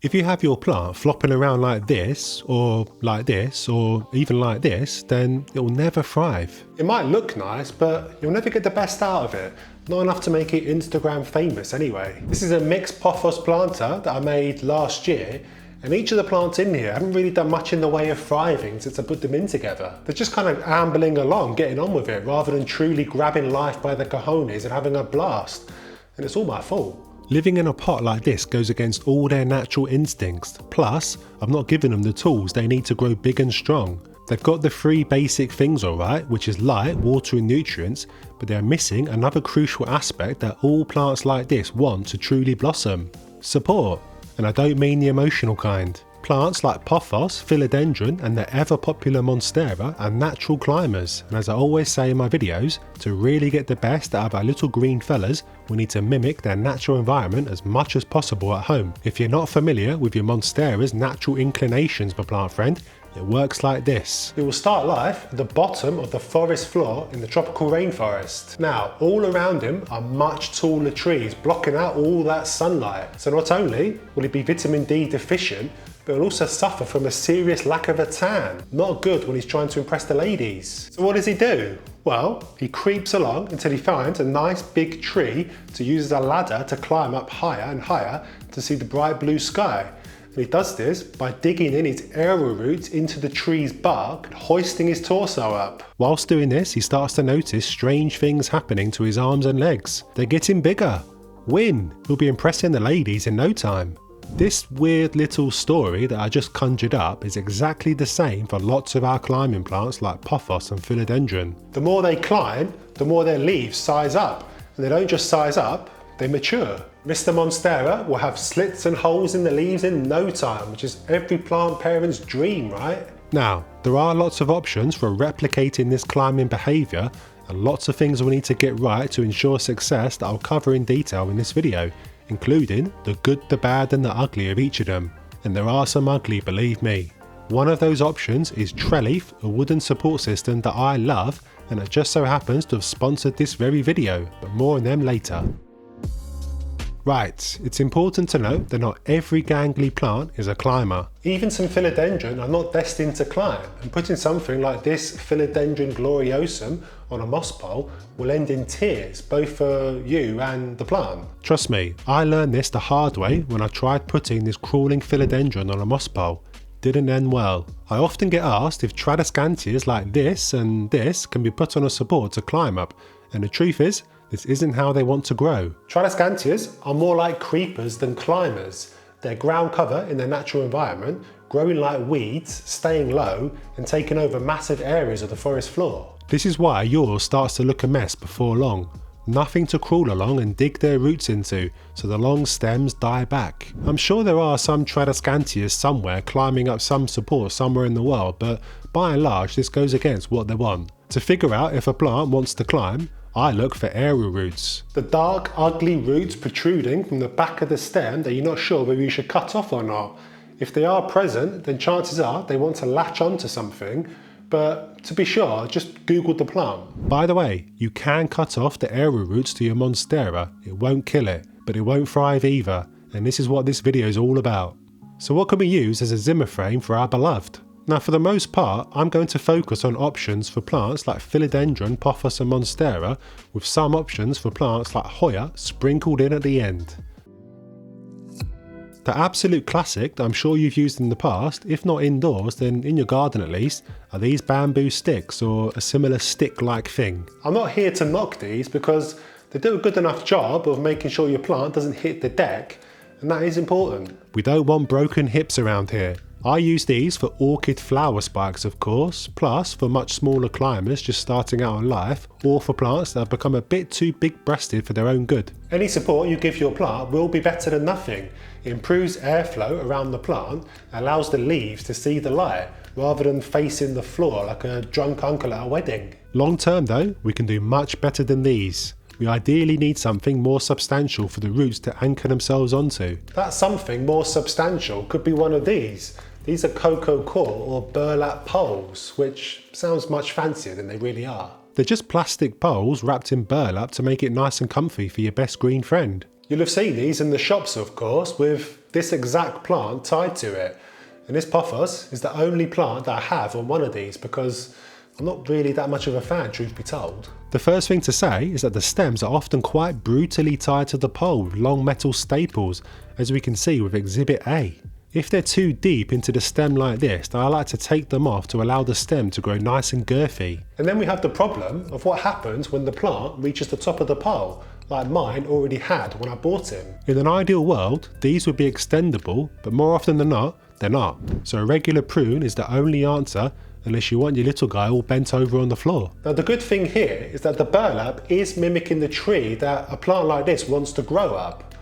If you have your plant flopping around like this, or even like this, then it will never thrive. It might look nice, but you'll never get the best out of it. Not enough to make it Instagram famous anyway. This is a mixed pothos planter that I made last year, and each of the plants in here haven't really done much in the way of thriving since I put them in together. They're just kind of ambling along, getting on with it, rather than truly grabbing life by the cojones and having a blast. And it's all my fault. Living in a pot like this goes against all their natural instincts. Plus, I've not given them the tools they need to grow big and strong. They've got the three basic things alright, which is light, water and nutrients, but they're missing another crucial aspect that all plants like this want to truly blossom: support. And I don't mean the emotional kind. Plants like pothos, philodendron and the ever popular monstera are natural climbers, and as I always say in my videos, to really get the best out of our little green fellas, we need to mimic their natural environment as much as possible at home. If you're not familiar with your monstera's natural inclinations, my plant friend, it works like this. It will start life at the bottom of the forest floor in the tropical rainforest. Now, all around him are much taller trees blocking out all that sunlight. So not only will he be vitamin D deficient, but he'll also suffer from a serious lack of a tan. Not good when he's trying to impress the ladies. So what does he do? Well, he creeps along until he finds a nice big tree to use as a ladder to climb up higher and higher to see the bright blue sky. And he does this by digging in his aerial roots into the tree's bark and hoisting his torso up. Whilst doing this, he starts to notice strange things happening to his arms and legs. They're getting bigger. Win! He'll be impressing the ladies in no time. This weird little story that I just conjured up is exactly the same for lots of our climbing plants like pothos and philodendron. The more they climb, the more their leaves size up. And they don't just size up, they mature. Mr. Monstera will have slits and holes in the leaves in no time, which is every plant parent's dream, right? Now, there are lots of options for replicating this climbing behaviour, and lots of things we'll need to get right to ensure success that I'll cover in detail in this video, including the good, the bad and the ugly of each of them. And there are some ugly, believe me. One of those options is Treleaf, a wooden support system that I love, and it just so happens to have sponsored this very video, but more on them later. Right, it's important to note that not every gangly plant is a climber. Even some philodendron are not destined to climb, and putting something like this philodendron gloriosum on a moss pole will end in tears, both for you and the plant. Trust me, I learned this the hard way when I tried putting this crawling philodendron on a moss pole. Didn't end well. I often get asked if tradescantias like this and this can be put on a support to climb up, and the truth is, this isn't how they want to grow. Tradescantias are more like creepers than climbers. They're ground cover in their natural environment, growing like weeds, staying low, and taking over massive areas of the forest floor. This is why yours starts to look a mess before long. Nothing to crawl along and dig their roots into, so the long stems die back. I'm sure there are some tradescantias somewhere climbing up some support somewhere in the world, but by and large this goes against what they want. To figure out if a plant wants to climb, I look for aerial roots. The dark, ugly roots protruding from the back of the stem that you're not sure whether you should cut off or not. If they are present, then chances are they want to latch onto something, but to be sure, just Google the plant. By the way, you can cut off the aerial roots to your monstera. It won't kill it, but it won't thrive either, and this is what this video is all about. So what can we use as a Zimmer frame for our beloved? Now for the most part, I'm going to focus on options for plants like philodendron, pothos and monstera, with some options for plants like Hoya sprinkled in at the end. The absolute classic that I'm sure you've used in the past, if not indoors then in your garden at least, are these bamboo sticks or a similar stick-like thing. I'm not here to knock these because they do a good enough job of making sure your plant doesn't hit the deck, and that is important. We don't want broken hips around here. I use these for orchid flower spikes of course, plus for much smaller climbers just starting out in life, or for plants that have become a bit too big-breasted for their own good. Any support you give your plant will be better than nothing. It improves airflow around the plant, allows the leaves to see the light, rather than facing the floor like a drunk uncle at a wedding. Long term though, we can do much better than these. We ideally need something more substantial for the roots to anchor themselves onto. That something more substantial could be one of these. These are cocoa core or burlap poles, which sounds much fancier than they really are. They're just plastic poles wrapped in burlap to make it nice and comfy for your best green friend. You'll have seen these in the shops of course, with this exact plant tied to it. And this pothos is the only plant that I have on one of these because I'm not really that much of a fan, truth be told. The first thing to say is that the stems are often quite brutally tied to the pole with long metal staples, as we can see with Exhibit A. If they're too deep into the stem like this, then I like to take them off to allow the stem to grow nice and girthy. And then we have the problem of what happens when the plant reaches the top of the pole, like mine already had when I bought him. In an ideal world, these would be extendable, but more often than not, they're not. So a regular prune is the only answer, unless you want your little guy all bent over on the floor. Now the good thing here is that the burlap is mimicking the tree that a plant like this wants to grow up.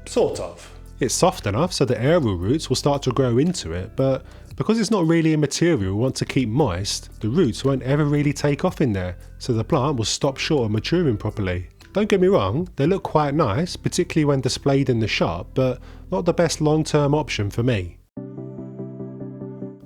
Sort of. It's soft enough so the aerial roots will start to grow into it, but because it's not really a material we want to keep moist, the roots won't ever really take off in there, so the plant will stop short of maturing properly. Don't get me wrong, they look quite nice, particularly when displayed in the shop, but not the best long-term option for me.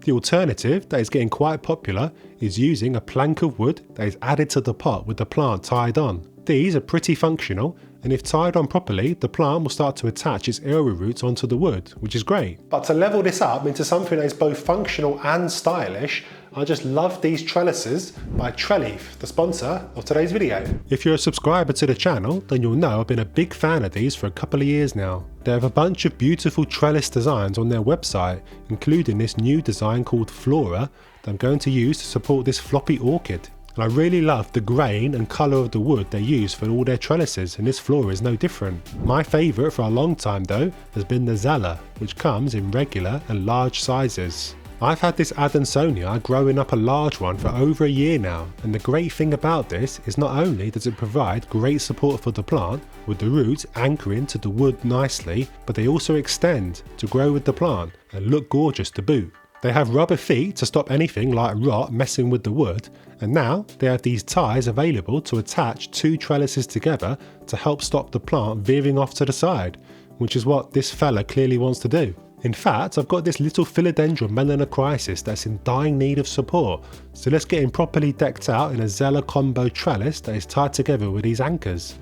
The alternative that is getting quite popular is using a plank of wood that is added to the pot with the plant tied on. These are pretty functional, and if tied on properly, the plant will start to attach its aerial roots onto the wood, which is great. But to level this up into something that is both functional and stylish, I just love these trellises by Treleaf, the sponsor of today's video. If you're a subscriber to the channel, then you'll know I've been a big fan of these for a couple of years now. They have a bunch of beautiful trellis designs on their website, including this new design called Flora that I'm going to use to support this floppy orchid. And I really love the grain and colour of the wood they use for all their trellises, and this Flora is no different. My favourite for a long time though has been the Zella, which comes in regular and large sizes. I've had this Adansonia growing up a large one for over a year now, and the great thing about this is not only does it provide great support for the plant, with the roots anchoring to the wood nicely, but they also extend to grow with the plant and look gorgeous to boot. They have rubber feet to stop anything like rot messing with the wood, and now they have these ties available to attach two trellises together to help stop the plant veering off to the side, which is what this fella clearly wants to do. In fact, I've got this little philodendron melanocrisis that's in dying need of support, so let's get him properly decked out in a Zella combo trellis that is tied together with these anchors.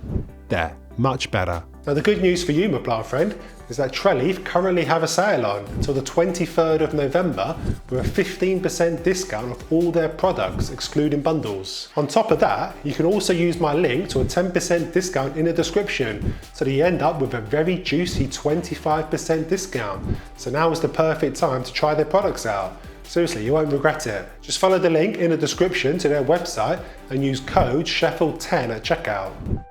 There, much better. Now the good news for you, my plant friend, is that Treleaf currently have a sale on until the 23rd of November with a 15% discount of all their products, excluding bundles. On top of that, you can also use my link to a 10% discount in the description, so that you end up with a very juicy 25% discount. So now is the perfect time to try their products out. Seriously, you won't regret it. Just follow the link in the description to their website and use code Sheffield10 at checkout.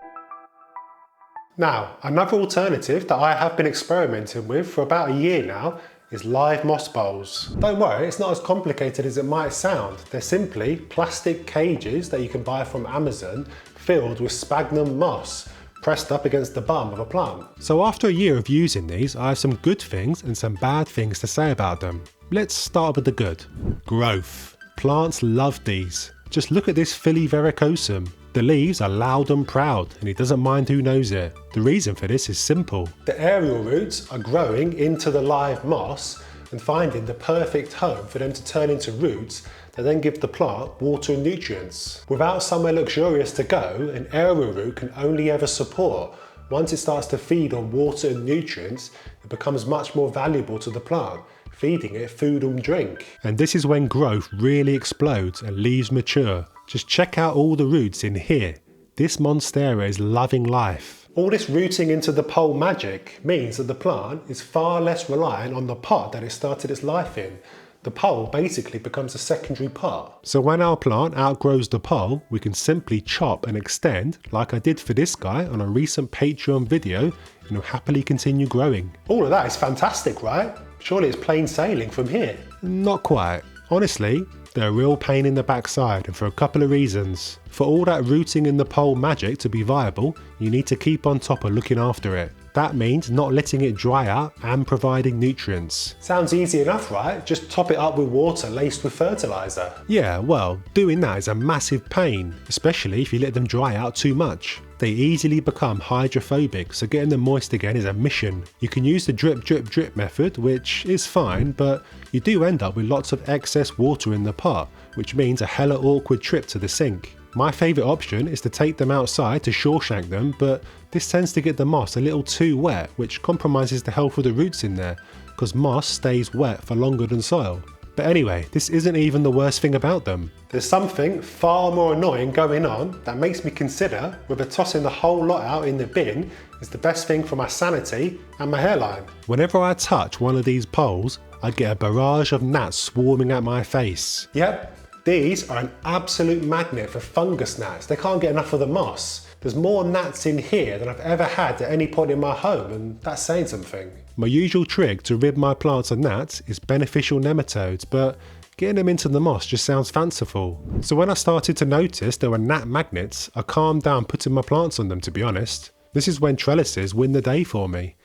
Now, another alternative that I have been experimenting with for about a year now is live moss bowls. Don't worry, it's not as complicated as it might sound. They're simply plastic cages that you can buy from Amazon filled with sphagnum moss pressed up against the bum of a plant. So after a year of using these, I have some good things and some bad things to say about them. Let's start with the good. Growth. Plants love these. Just look at this Philly verrucosum. The leaves are loud and proud, and he doesn't mind who knows it. The reason for this is simple. The aerial roots are growing into the live moss and finding the perfect home for them to turn into roots that then give the plant water and nutrients. Without somewhere luxurious to go, an aerial root can only ever support. Once it starts to feed on water and nutrients, it becomes much more valuable to the plant, feeding it food and drink. And this is when growth really explodes and leaves mature. Just check out all the roots in here. This monstera is loving life. All this rooting into the pole magic means that the plant is far less reliant on the pot that it started its life in. The pole basically becomes a secondary pot. So when our plant outgrows the pole, we can simply chop and extend, like I did for this guy on a recent Patreon video, and he'll happily continue growing. All of that is fantastic, right? Surely it's plain sailing from here. Not quite. Honestly, they're a real pain in the backside, and for a couple of reasons. For all that rooting in the pole magic to be viable, you need to keep on top of looking after it. That means not letting it dry out and providing nutrients. Sounds easy enough, right? Just top it up with water laced with fertiliser. Yeah, well, doing that is a massive pain, especially if you let them dry out too much. They easily become hydrophobic, so getting them moist again is a mission. You can use the drip drip drip method, which is fine, but you do end up with lots of excess water in the pot, which means a hella awkward trip to the sink. My favourite option is to take them outside to Shawshank them, but this tends to get the moss a little too wet, which compromises the health of the roots in there, because moss stays wet for longer than soil. But anyway, this isn't even the worst thing about them. There's something far more annoying going on that makes me consider whether tossing the whole lot out in the bin is the best thing for my sanity and my hairline. Whenever I touch one of these poles, I get a barrage of gnats swarming at my face. Yep, these are an absolute magnet for fungus gnats. They can't get enough of the moss. There's more gnats in here than I've ever had at any point in my home, and that's saying something. My usual trick to rid my plants of gnats is beneficial nematodes, but getting them into the moss just sounds fanciful. So when I started to notice there were gnat magnets, I calmed down putting my plants on them, to be honest. This is when trellises win the day for me.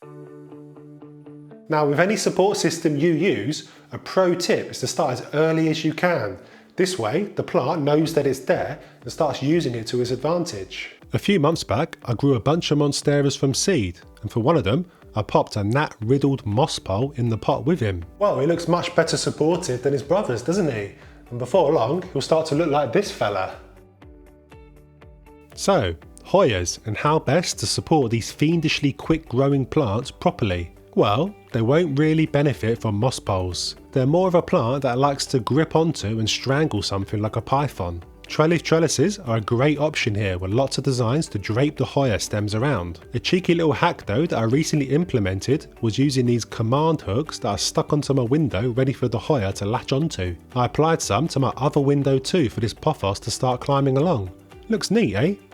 Now, with any support system you use, a pro tip is to start as early as you can. This way, the plant knows that it's there and starts using it to its advantage. A few months back, I grew a bunch of monsteras from seed, and for one of them, I popped a gnat-riddled moss pole in the pot with him. Well, he looks much better supported than his brothers, doesn't he? And before long, he'll start to look like this fella. So, Hoyas, and how best to support these fiendishly quick-growing plants properly? Well, they won't really benefit from moss poles. They're more of a plant that likes to grip onto and strangle something like a python. Treleaf trellises are a great option here with lots of designs to drape the Hoya stems around. A cheeky little hack though that I recently implemented was using these command hooks that are stuck onto my window ready for the Hoya to latch onto. I applied some to my other window too for this pothos to start climbing along. Looks neat, eh?